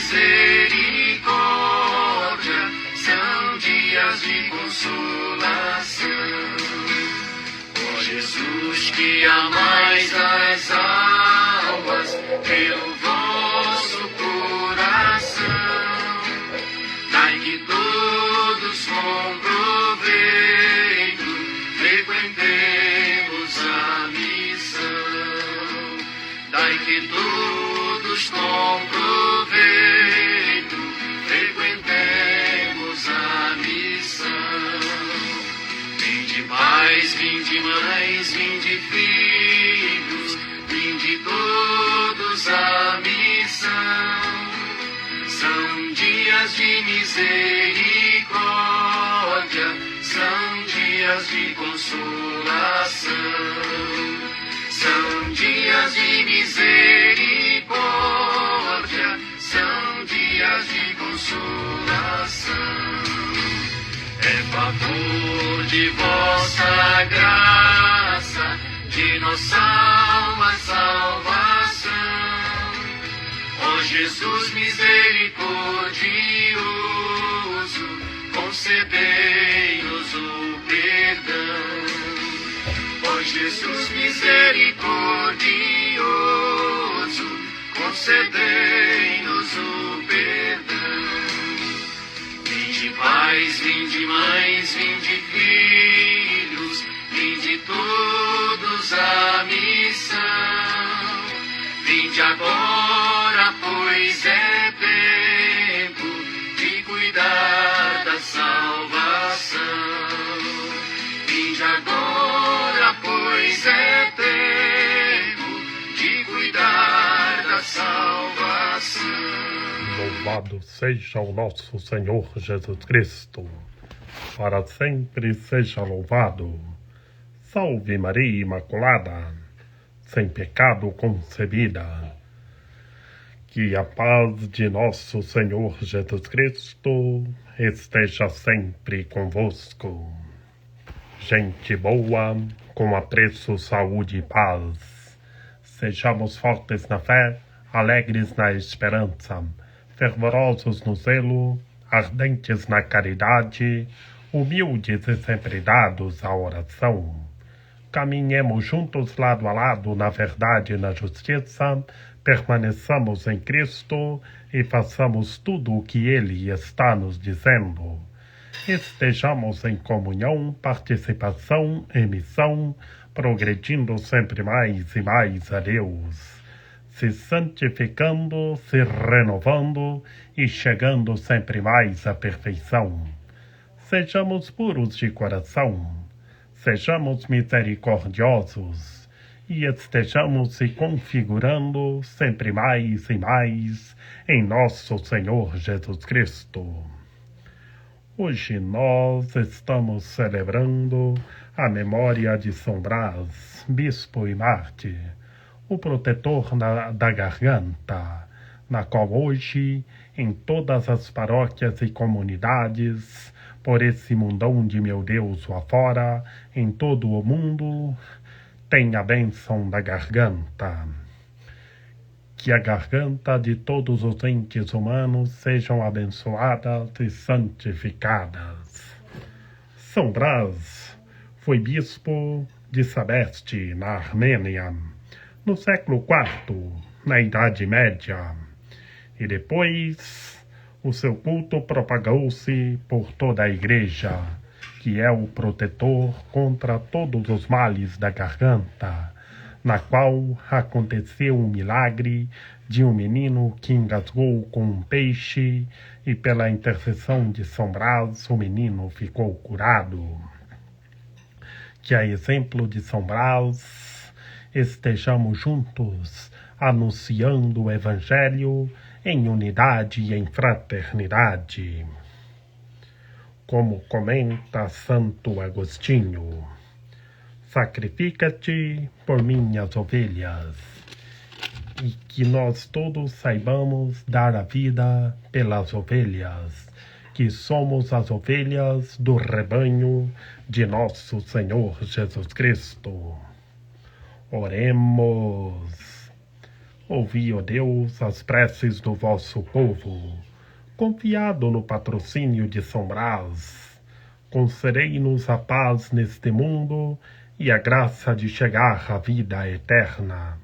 misericórdia, são dias de consolação. Ó Jesus, que amais as almas pelo vosso coração, dai que todos com proveito frequentemos a missão. Dai que todos com proveito frequentemos a missão. Vinde pais, vinde mães, vinde filhos, vinde todos à missão. São dias de misericórdia, são dias de consolação. São dias de misericórdia, são dias de consolação. É favor de vossa graça, de nossa alma salvação. Ó Jesus misericordioso, concedei-nos o perdão. Ó Jesus misericordioso, concedei-nos o perdão. Vinde pais, vinde mães, vinde filhos, vinde todos à missão. Vinde agora, pois é tempo de cuidar da salvação. Vinde agora, pois é tempo de cuidar da salvação. Louvado seja o nosso Senhor Jesus Cristo, para sempre seja louvado. Salve Maria Imaculada, sem pecado concebida. Que a paz de nosso Senhor Jesus Cristo esteja sempre convosco. Gente boa, com apreço, saúde e paz. Sejamos fortes na fé, alegres na esperança, fervorosos no zelo, ardentes na caridade, humildes e sempre dados à oração. Caminhemos juntos lado a lado na verdade e na justiça, permaneçamos em Cristo e façamos tudo o que Ele está nos dizendo. Estejamos em comunhão, participação e missão, progredindo sempre mais e mais a Deus, se santificando, se renovando e chegando sempre mais à perfeição. Sejamos puros de coração, sejamos misericordiosos e estejamos se configurando sempre mais e mais em nosso Senhor Jesus Cristo. Hoje nós estamos celebrando a memória de São Brás, bispo e mártir, o protetor da garganta, na qual hoje, em todas as paróquias e comunidades, por esse mundão de meu Deus lá fora, em todo o mundo, tem a bênção da garganta. Que a garganta de todos os entes humanos sejam abençoadas e santificadas. São Brás foi bispo de Sabeste, na Armênia, no século IV, na Idade Média, e depois o seu culto propagou-se por toda a Igreja, que é o protetor contra todos os males da garganta, na qual aconteceu um milagre de um menino que engasgou com um peixe e pela intercessão de São Brás o menino ficou curado. Que a exemplo de São Brás estejamos juntos anunciando o Evangelho em unidade e em fraternidade. Como comenta Santo Agostinho: sacrifica-te por minhas ovelhas, e que nós todos saibamos dar a vida pelas ovelhas, que somos as ovelhas do rebanho de nosso Senhor Jesus Cristo. Oremos. Ouvi, ó Deus, as preces do vosso povo, confiado no patrocínio de São Brás. Concedei-nos a paz neste mundo e a graça de chegar à vida eterna.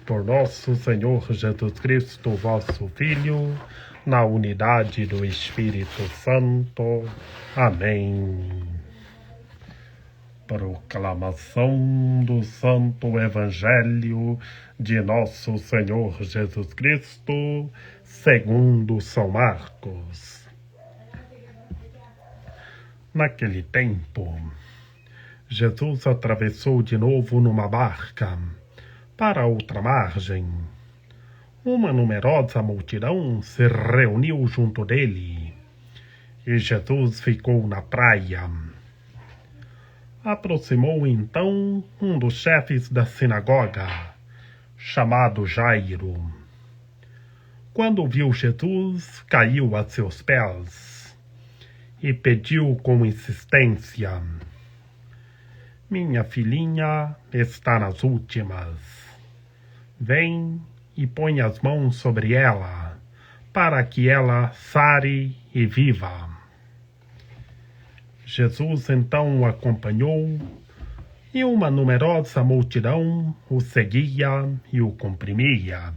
Por nosso Senhor Jesus Cristo, vosso Filho, na unidade do Espírito Santo. Amém. Proclamação do Santo Evangelho de Nosso Senhor Jesus Cristo, segundo São Marcos. Naquele tempo, Jesus atravessou de novo numa barca para a outra margem. Uma numerosa multidão se reuniu junto dele, e Jesus ficou na praia. Aproximou então um dos chefes da sinagoga, chamado Jairo. Quando viu Jesus, caiu a seus pés e pediu com insistência: minha filhinha está nas últimas. Vem e põe as mãos sobre ela, para que ela sare e viva. Jesus então o acompanhou, e uma numerosa multidão o seguia e o comprimia.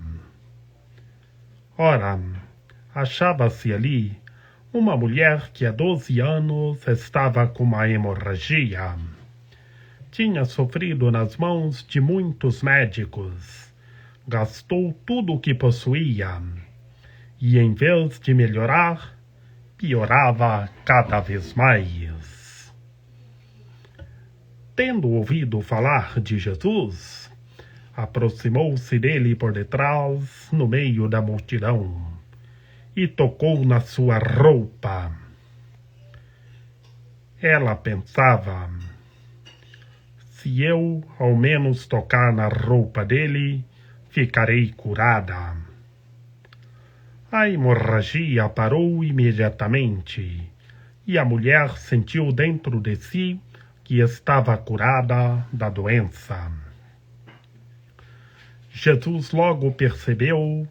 Ora, achava-se ali uma mulher que há 12 anos estava com uma hemorragia. Tinha sofrido nas mãos de muitos médicos, gastou tudo o que possuía, e em vez de melhorar, piorava cada vez mais. Tendo ouvido falar de Jesus, aproximou-se dele por detrás, no meio da multidão, e tocou na sua roupa. Ela pensava: se eu ao menos tocar na roupa dele, ficarei curada. A hemorragia parou imediatamente, e a mulher sentiu dentro de si que estava curada da doença. Jesus logo percebeu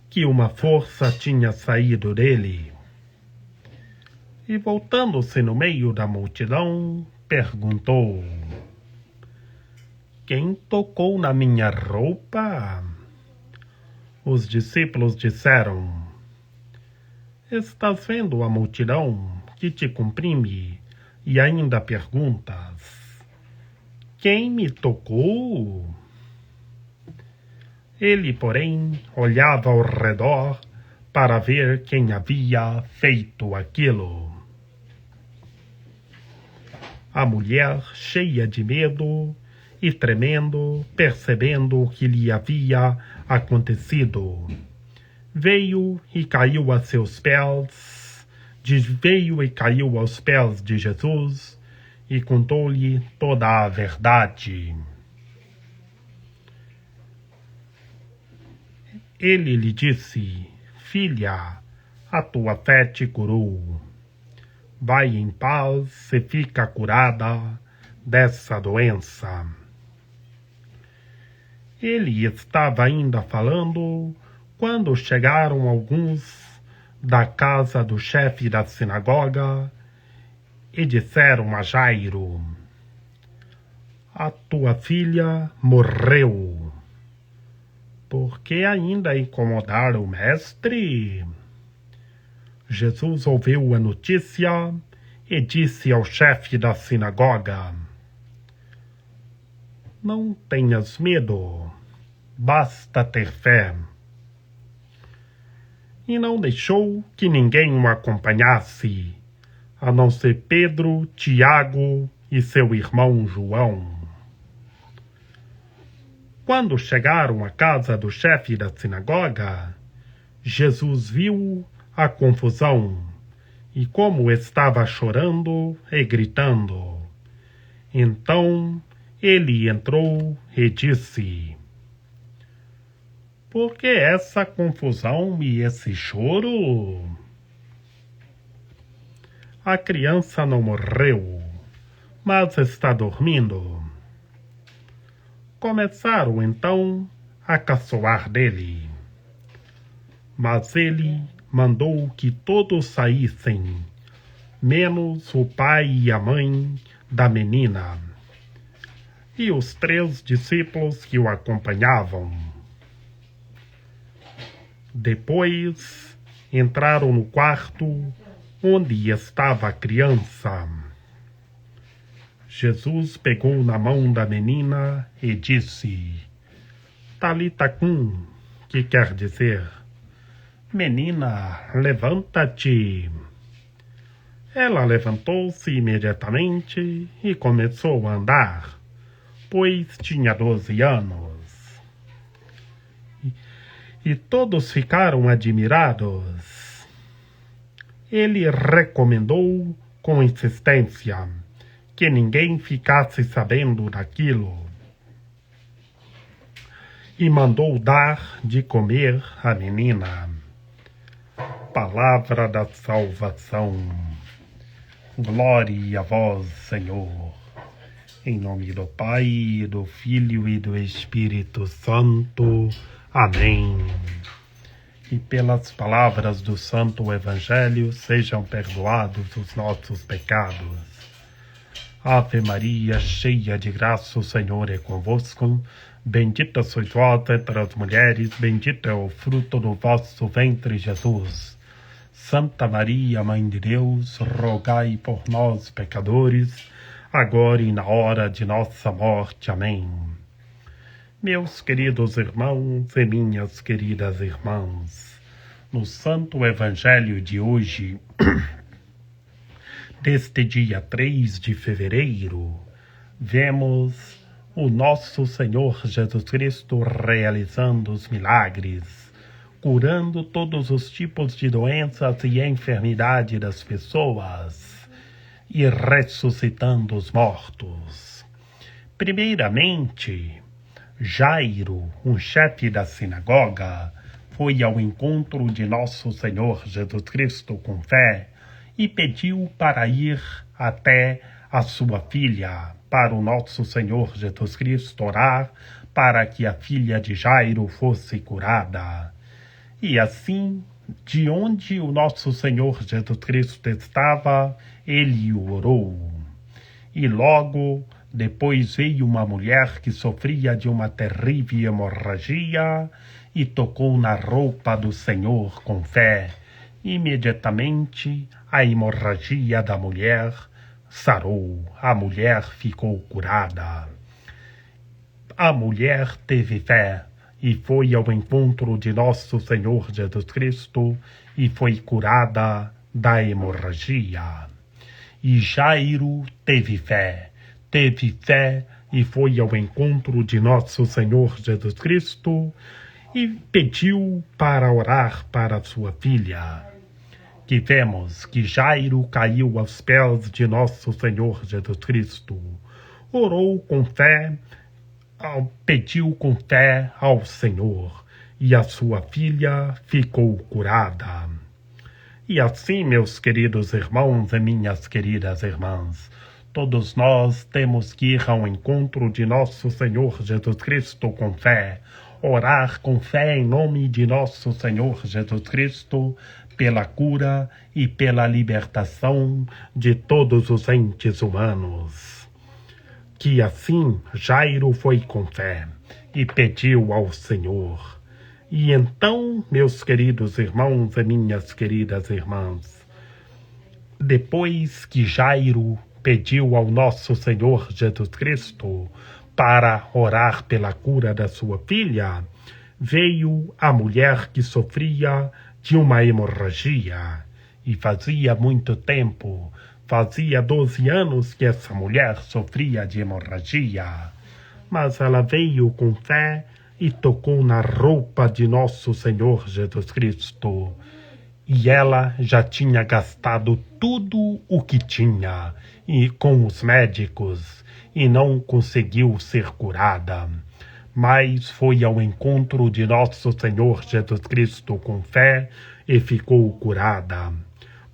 que uma força tinha saído dele, e voltando-se no meio da multidão, perguntou: quem tocou na minha roupa? Os discípulos disseram: estás vendo a multidão que te comprime e ainda perguntas: quem me tocou? Ele, porém, olhava ao redor para ver quem havia feito aquilo. A mulher, cheia de medo e tremendo, percebendo o que lhe havia acontecido, veio e caiu aos pés de Jesus e contou-lhe toda a verdade. Ele lhe disse: filha, a tua fé te curou. Vai em paz e fica curada dessa doença. Ele estava ainda falando quando chegaram alguns da casa do chefe da sinagoga e disseram a Jairo: a tua filha morreu. Por que ainda incomodar o mestre? Jesus ouviu a notícia e disse ao chefe da sinagoga: não tenhas medo, basta ter fé. E não deixou que ninguém o acompanhasse, a não ser Pedro, Tiago e seu irmão João. Quando chegaram à casa do chefe da sinagoga, Jesus viu a confusão e como estava chorando e gritando. Então ele entrou e disse: por que essa confusão e esse choro? A criança não morreu, mas está dormindo. Começaram então a caçoar dele. Mas ele mandou que todos saíssem, menos o pai e a mãe da menina, e os 3 discípulos que o acompanhavam. Depois entraram no quarto onde estava a criança. Jesus pegou na mão da menina e disse: Talita cum, que quer dizer: Menina, levanta-te. Ela levantou-se imediatamente e começou a andar, pois tinha 12 anos. E todos ficaram admirados. Ele recomendou com insistência que ninguém ficasse sabendo daquilo e mandou dar de comer à menina. Palavra da salvação. Glória a vós, Senhor. Em nome do Pai, do Filho e do Espírito Santo. Amém. E pelas palavras do Santo Evangelho sejam perdoados os nossos pecados. Ave Maria, cheia de graça, o Senhor é convosco. Bendita sois vós entre as mulheres, bendito é o fruto do vosso ventre, Jesus. Santa Maria, Mãe de Deus, rogai por nós, pecadores, agora e na hora de nossa morte. Amém. Meus queridos irmãos e minhas queridas irmãs, no Santo Evangelho de hoje, deste dia 3 de fevereiro, vemos o nosso Senhor Jesus Cristo realizando os milagres, curando todos os tipos de doenças e enfermidade das pessoas e ressuscitando os mortos. Primeiramente, Jairo, um chefe da sinagoga, foi ao encontro de nosso Senhor Jesus Cristo com fé e pediu para ir até a sua filha, para o nosso Senhor Jesus Cristo orar para que a filha de Jairo fosse curada. E assim, de onde o nosso Senhor Jesus Cristo estava, ele o orou. E logo depois veio uma mulher que sofria de uma terrível hemorragia e tocou na roupa do Senhor com fé. Imediatamente a hemorragia da mulher sarou, a mulher ficou curada. A mulher teve fé e foi ao encontro de nosso Senhor Jesus Cristo e foi curada da hemorragia. E Jairo teve fé e foi ao encontro de nosso Senhor Jesus Cristo e pediu para orar para sua filha. Que vemos que Jairo caiu aos pés de nosso Senhor Jesus Cristo, orou com fé, pediu com fé ao Senhor, e a sua filha ficou curada. E assim, meus queridos irmãos e minhas queridas irmãs, todos nós temos que ir ao encontro de nosso Senhor Jesus Cristo com fé, orar com fé em nome de nosso Senhor Jesus Cristo, pela cura e pela libertação de todos os entes humanos. Que assim Jairo foi com fé e pediu ao Senhor. E então, meus queridos irmãos e minhas queridas irmãs, depois que Jairo pediu ao nosso Senhor Jesus Cristo para orar pela cura da sua filha, veio a mulher que sofria de uma hemorragia, e fazia muito tempo, fazia 12 anos que essa mulher sofria de hemorragia, mas ela veio com fé e tocou na roupa de nosso Senhor Jesus Cristo, e ela já tinha gastado tudo o que tinha e com os médicos, e não conseguiu ser curada. Mas foi ao encontro de nosso Senhor Jesus Cristo com fé e ficou curada.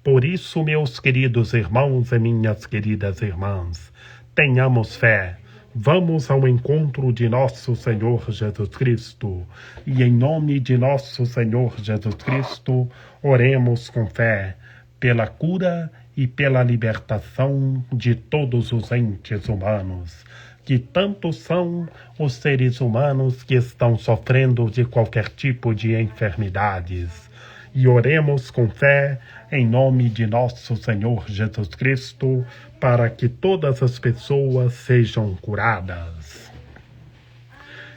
Por isso, meus queridos irmãos e minhas queridas irmãs, tenhamos fé, Vamos ao encontro de nosso Senhor Jesus Cristo e em nome de nosso Senhor Jesus Cristo, oremos com fé pela cura e pela libertação de todos os entes humanos, que tanto são os seres humanos que estão sofrendo de qualquer tipo de enfermidades. E oremos com fé em nome de nosso Senhor Jesus Cristo, para que todas as pessoas sejam curadas.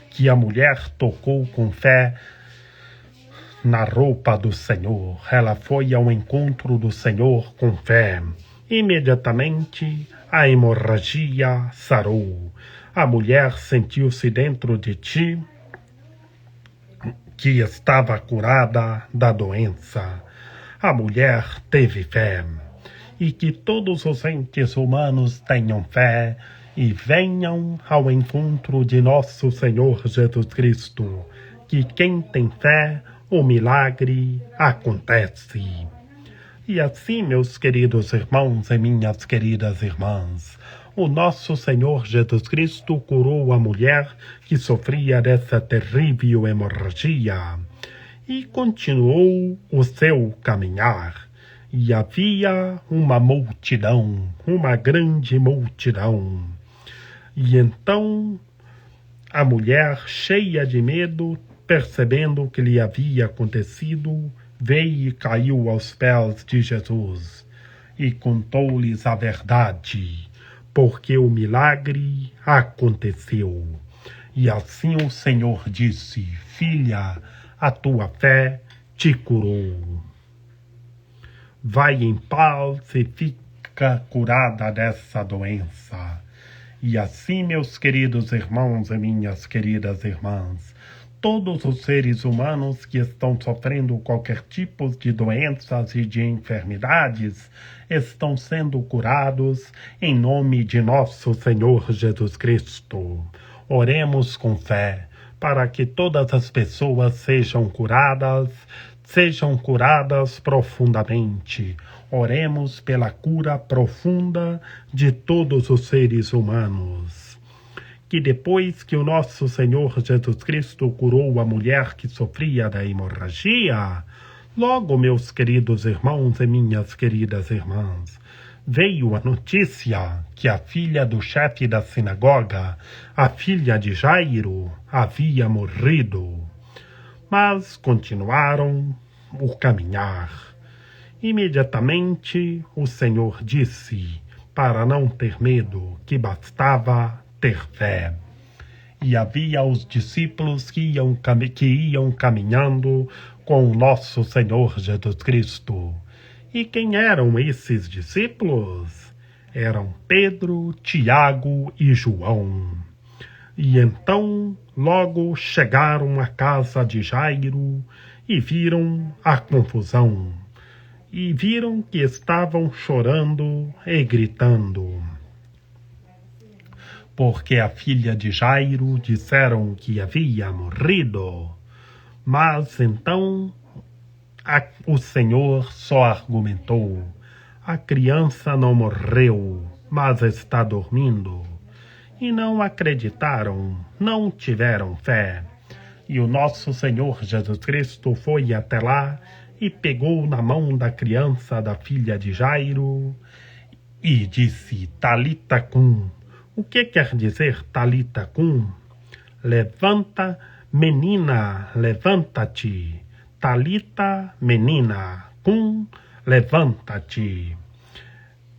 Que a mulher tocou com fé na roupa do Senhor. Ela foi ao encontro do Senhor com fé. Imediatamente a hemorragia sarou. A mulher sentiu-se dentro de ti que estava curada da doença. A mulher teve fé. E que todos os entes humanos tenham fé e venham ao encontro de nosso Senhor Jesus Cristo. Que quem tem fé, o milagre acontece. E assim, meus queridos irmãos e minhas queridas irmãs, o nosso Senhor Jesus Cristo curou a mulher que sofria dessa terrível hemorragia e continuou o seu caminhar. E havia uma multidão, uma grande multidão. E então a mulher, cheia de medo, percebendo o que lhe havia acontecido, veio e caiu aos pés de Jesus e contou-lhes a verdade, porque o milagre aconteceu. E assim o Senhor disse: filha, a tua fé te curou. Vai em paz e fica curada dessa doença. E assim, meus queridos irmãos e minhas queridas irmãs, todos os seres humanos que estão sofrendo qualquer tipo de doenças e de enfermidades estão sendo curados em nome de nosso Senhor Jesus Cristo. Oremos com fé para que todas as pessoas sejam curadas profundamente. Oremos pela cura profunda de todos os seres humanos. Que depois que o nosso Senhor Jesus Cristo curou a mulher que sofria da hemorragia, logo, meus queridos irmãos e minhas queridas irmãs, veio a notícia que a filha do chefe da sinagoga, a filha de Jairo, havia morrido. Mas continuaram o caminhar. Imediatamente o Senhor disse, para não ter medo, que bastava ter fé. E havia os discípulos que iam caminhando com o nosso Senhor Jesus Cristo. E quem eram esses discípulos? Eram Pedro, Tiago e João. E então logo chegaram à casa de Jairo e viram a confusão. E viram que estavam chorando e gritando, porque a filha de Jairo disseram que havia morrido. Mas então o Senhor só argumentou: a criança não morreu, mas está dormindo. E não acreditaram, não tiveram fé. E o nosso Senhor Jesus Cristo foi até lá e pegou na mão da criança da filha de Jairo e disse: Talita cum. O que quer dizer Talita cum? Levanta, menina, levanta-te. Talita, menina, cum, levanta-te.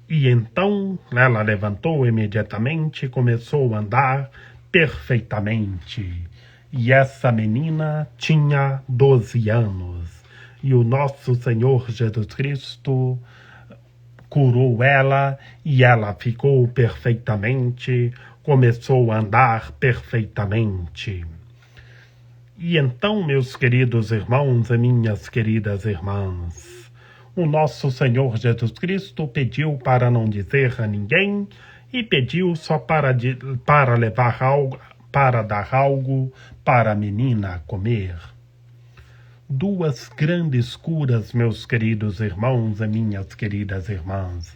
E então ela levantou imediatamente e começou a andar perfeitamente. E essa menina tinha 12 anos. E o nosso Senhor Jesus Cristo curou ela e ela ficou perfeitamente, começou a andar perfeitamente. E então, meus queridos irmãos e minhas queridas irmãs, o nosso Senhor Jesus Cristo pediu para não dizer a ninguém e pediu só para levar algo, para dar algo para a menina comer. Duas grandes curas, meus queridos irmãos e minhas queridas irmãs.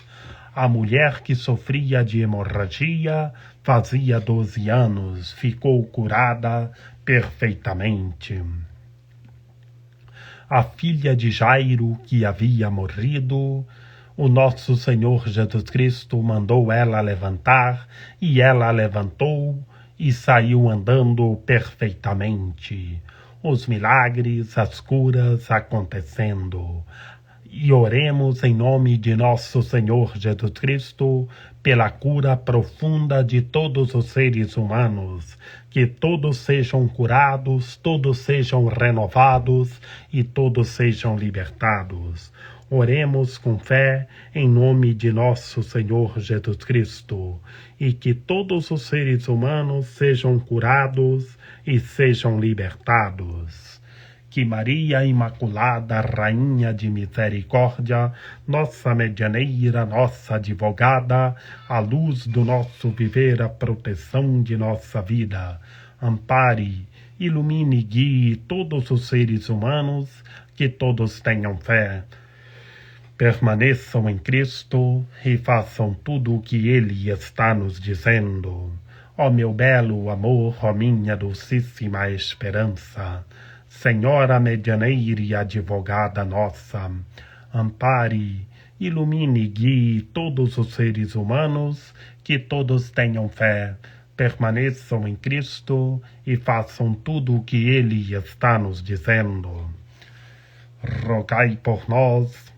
A mulher que sofria de hemorragia fazia 12 anos, ficou curada perfeitamente. A filha de Jairo, que havia morrido, o nosso Senhor Jesus Cristo mandou ela levantar, e ela levantou e saiu andando perfeitamente. Os milagres, as curas acontecendo. E oremos em nome de nosso Senhor Jesus Cristo pela cura profunda de todos os seres humanos, que todos sejam curados, todos sejam renovados e todos sejam libertados. Oremos com fé em nome de nosso Senhor Jesus Cristo, e que todos os seres humanos sejam curados e sejam libertados. Que Maria Imaculada, Rainha de Misericórdia, nossa medianeira, nossa advogada, a luz do nosso viver, a proteção de nossa vida, ampare, ilumine e guie todos os seres humanos, que todos tenham fé, permaneçam em Cristo e façam tudo o que Ele está nos dizendo. Ó meu belo amor, ó minha dulcíssima esperança, Senhora medianeira e advogada nossa, ampare, ilumine e guie todos os seres humanos, que todos tenham fé, permaneçam em Cristo e façam tudo o que Ele está nos dizendo. Rogai por nós,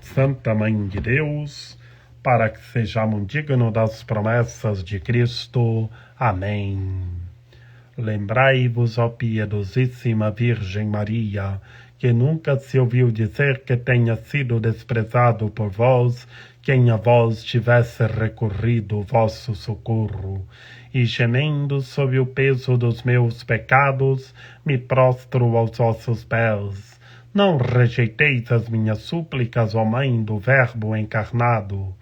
Santa Mãe de Deus, para que sejamos dignos das promessas de Cristo. Amém. Lembrai-vos, ó piedosíssima Virgem Maria, que nunca se ouviu dizer que tenha sido desprezado por vós quem a vós tivesse recorrido o vosso socorro. E gemendo sob o peso dos meus pecados, me prostro aos vossos pés. Não rejeiteis as minhas súplicas, ó Mãe do Verbo encarnado,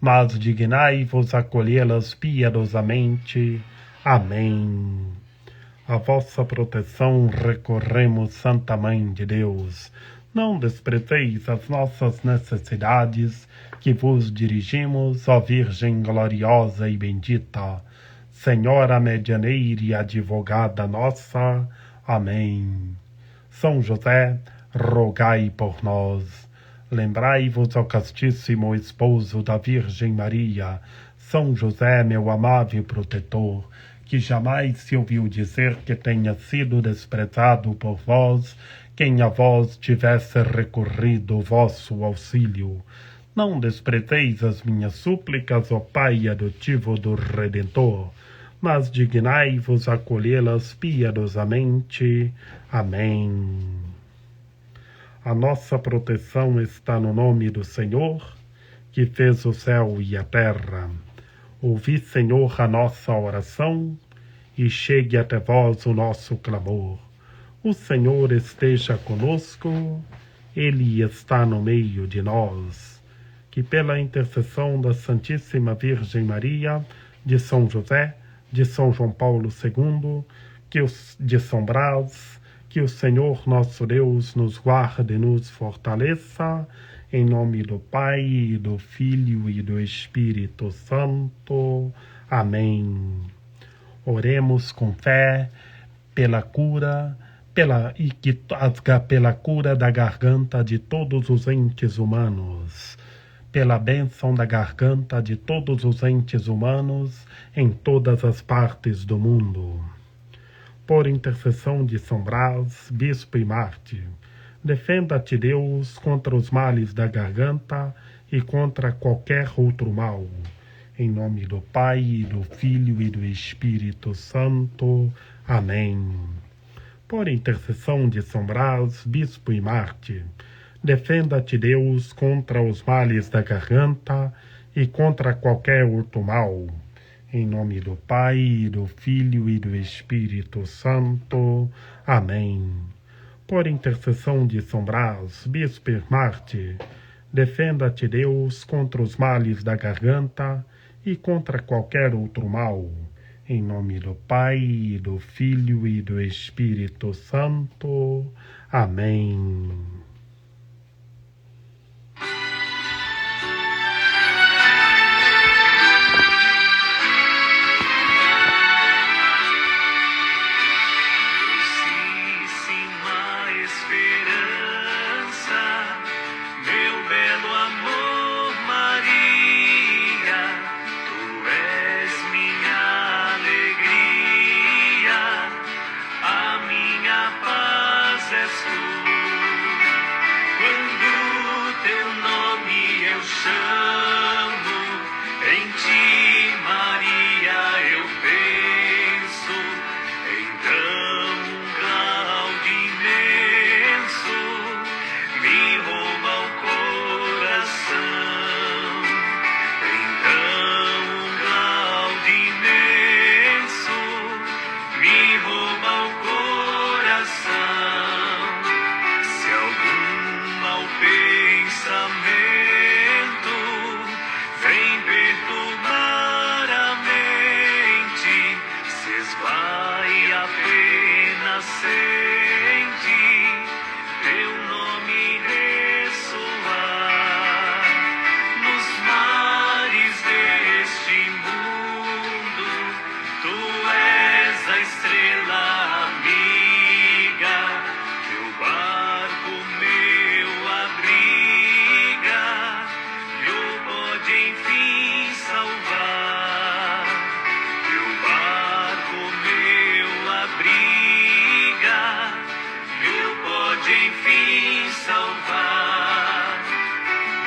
mas dignai-vos acolhê-las piedosamente. Amém. A vossa proteção recorremos, Santa Mãe de Deus. Não desprezeis as nossas necessidades, que vos dirigimos, ó Virgem gloriosa e bendita, Senhora medianeira e advogada nossa. Amém. São José, rogai por nós. Lembrai-vos, ó castíssimo esposo da Virgem Maria, São José, meu amável protetor, que jamais se ouviu dizer que tenha sido desprezado por vós quem a vós tivesse recorrido o vosso auxílio. Não desprezeis as minhas súplicas, ó Pai adotivo do Redentor, mas dignai-vos acolhê-las piedosamente. Amém. A nossa proteção está no nome do Senhor, que fez o céu e a terra. Ouvi, Senhor, a nossa oração, e chegue até vós o nosso clamor. O Senhor esteja conosco, Ele está no meio de nós. Que pela intercessão da Santíssima Virgem Maria, de São José, de São João Paulo II, de São Brás, que o Senhor nosso Deus nos guarde e nos fortaleça, em nome do Pai, do Filho e do Espírito Santo. Amém. Oremos com fé pela cura, pela cura da garganta de todos os entes humanos, pela bênção da garganta de todos os entes humanos em todas as partes do mundo. Por intercessão de São Brás, Bispo e Mártir, defenda-te, Deus, contra os males da garganta e contra qualquer outro mal. Em nome do Pai, do Filho e do Espírito Santo. Amém. Por intercessão de São Brás, Bispo e Mártir, defenda-te, Deus, contra os males da garganta e contra qualquer outro mal. Em nome do Pai, do Filho e do Espírito Santo. Amém. Por intercessão de São Brás, Bispo e Mártir, defenda-te, Deus, contra os males da garganta e contra qualquer outro mal. Em nome do Pai, do Filho e do Espírito Santo. Amém. chamo, em ti, Maria, eu penso, então um Cláudio imenso me rouba o coração. Então um Cláudio imenso me rouba o coração. Se algum mau pensamento vem perturbar a mente, se esvai apenas sente teu nome ressoar. Nos mares deste mundo, tu és a estrela amiga, teu barco meu abriga, e o pode enfim salvar. Teu barco meu abriga, e o pode enfim salvar.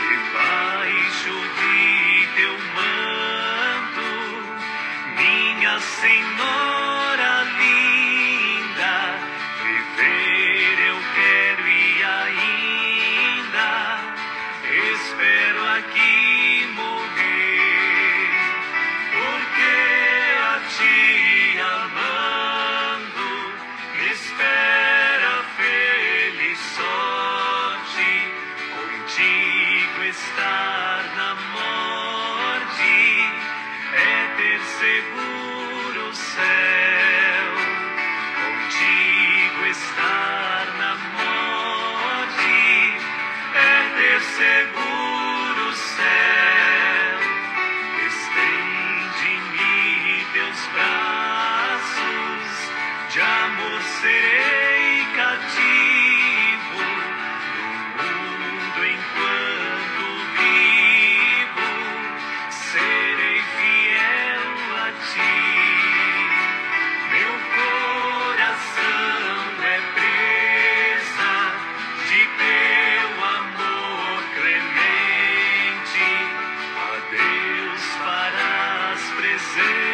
Debaixo de teu manto, minha Senhora linda, viver eu quero e ainda espero aqui morrer, porque a ti amando me espera feliz sorte, contigo estar na morte é ter seguro o céu. Contigo estar na morte é ter seguro o céu. Estende-me teus braços, de amor serei cativo, no mundo enquanto vivo, serei fiel a ti. Meu coração é presa de teu amor clemente, a Deus farás presente